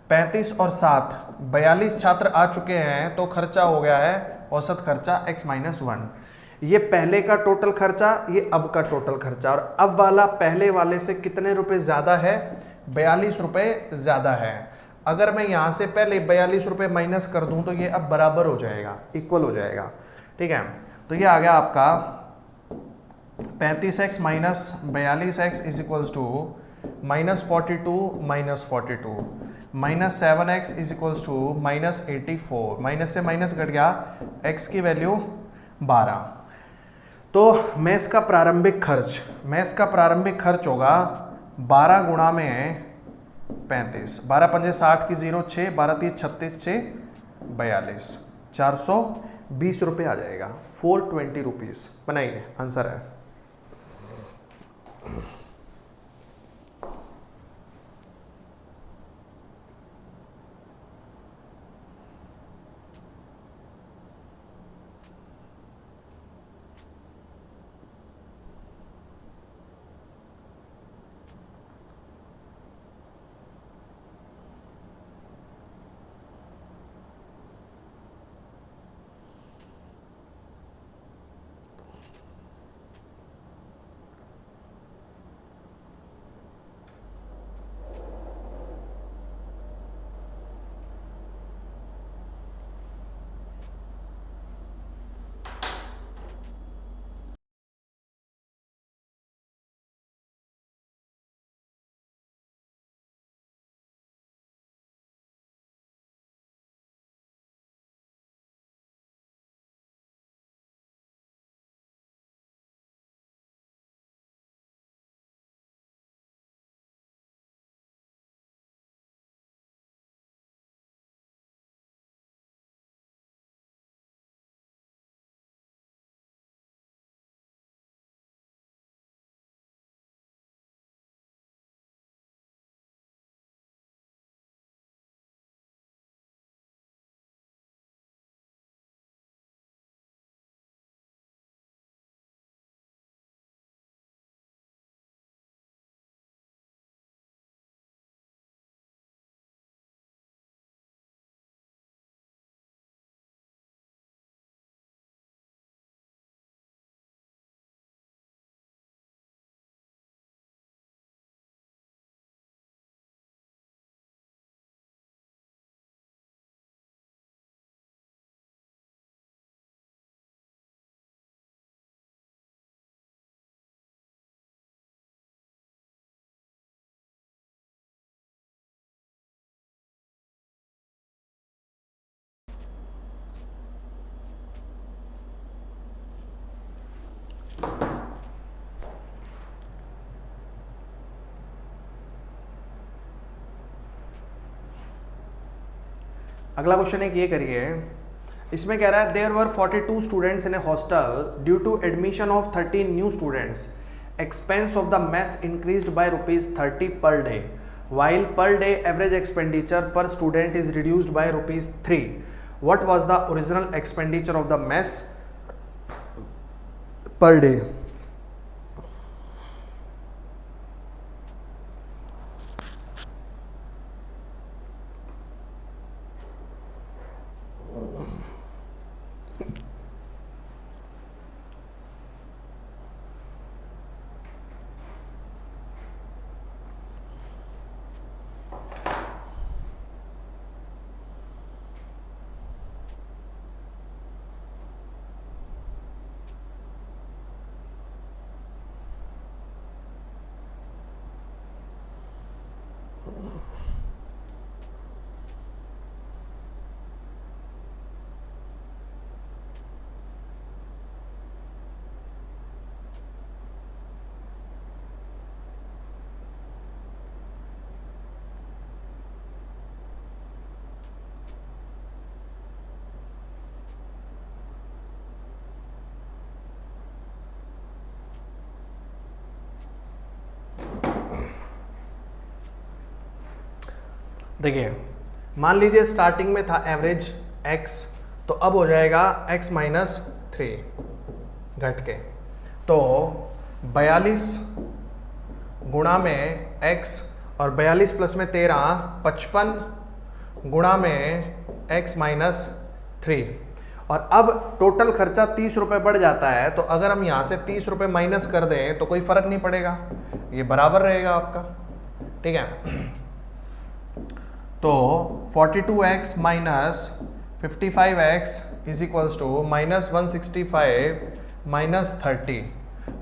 35 और 7 42 छात्र आ चुके हैं तो खर्चा हो गया है औसत खर्चा x माइनस 1। ये पहले का टोटल खर्चा, ये अब का टोटल खर्चा, और अब वाला पहले वाले से कितने रुपए ज़्यादा है, 42 रुपये ज़्यादा है। अगर मैं यहाँ से पहले 42 रुपये माइनस कर दूँ तो ये अब बराबर हो जाएगा, इक्वल हो जाएगा। ठीक है, तो ये आ गया आपका 35x minus 42x is equals to -42 minus 42 minus 7x is equals to -84। Minus से माइनस घट गया, x की वैल्यू 12। तो मेस का प्रारंभिक खर्च होगा 12 गुणा में 35, 12 पंजे 60 की 0, 6 12 3 36, 6 42, 420 रुपये आ जाएगा, 420 रुपीज़। बनाइए, आंसर है। अगला क्वेश्चन एक ये करिए, इसमें कह रहा है there were 42 students in a hostel due to admission of 13 new students, expense of the mess increased by ₹30 per day, while per day average expenditure per student is reduced by ₹3. What was the original expenditure of the mess per day? देखिए, मान लीजिए starting में था average x, तो अब हो जाएगा x minus 3 घट के, तो 42 गुणा में x और 42 प्लस में 13 55 गुणा में x माइनस 3, और अब टोटल खर्चा 30 रुपये बढ़ जाता है, तो अगर हम यहाँ से 30 रुपये माइनस कर दें तो कोई फर्क नहीं पड़ेगा, ये बराबर रहेगा आपका, ठीक है। तो 42x minus 55x is equals to minus 165 minus 30,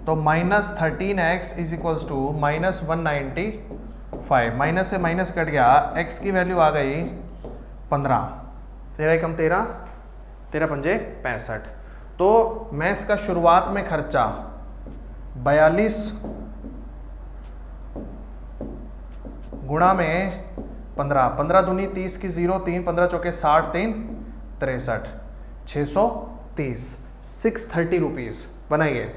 तो minus 13x is equals to minus 195, minus से माइनस कट गया, x की वैल्यू आ गई 15, 13 कम 13, 13 पंजे 65। तो मैथ्स का शुरुआत में खर्चा 42 गुणा में 15, 15 दूनी 30 की 0, 3 15 चौके 60, 3 63, 630, 630 रुपीज़ बनाइए।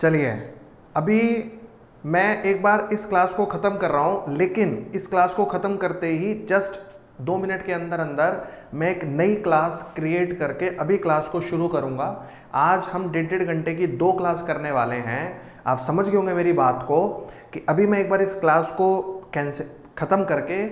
चलिए अभी मैं एक बार इस क्लास को ख़त्म कर रहा हूँ, लेकिन इस क्लास को ख़त्म करते ही जस्ट 2 मिनट के अंदर अंदर मैं एक नई क्लास क्रिएट करके अभी क्लास को शुरू करूँगा। आज हम 1.5 घंटे की 2 क्लास करने वाले हैं। आप समझ गए होंगे मेरी बात को कि अभी मैं एक बार इस क्लास को ख़त्म करके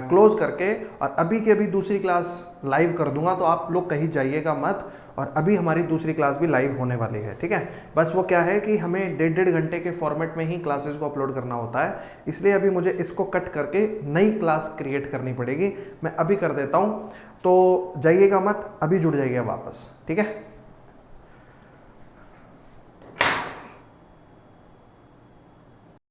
क्लोज करके और अभी के अभी दूसरी क्लास लाइव कर दूंगा, तो आप लोग कहीं जाइएगा मत। और अभी हमारी दूसरी क्लास भी लाइव होने वाली है, ठीक है। बस वो क्या है कि हमें 1.5 घंटे के फॉर्मेट में ही क्लासेस को अपलोड करना होता है, इसलिए अभी मुझे इसको कट करके नई क्लास क्रिएट करनी पड़ेगी। मैं अभी कर देता हूँ, तो जाइएगा मत, अभी जुड़ जाइएगा वापस, ठीक है।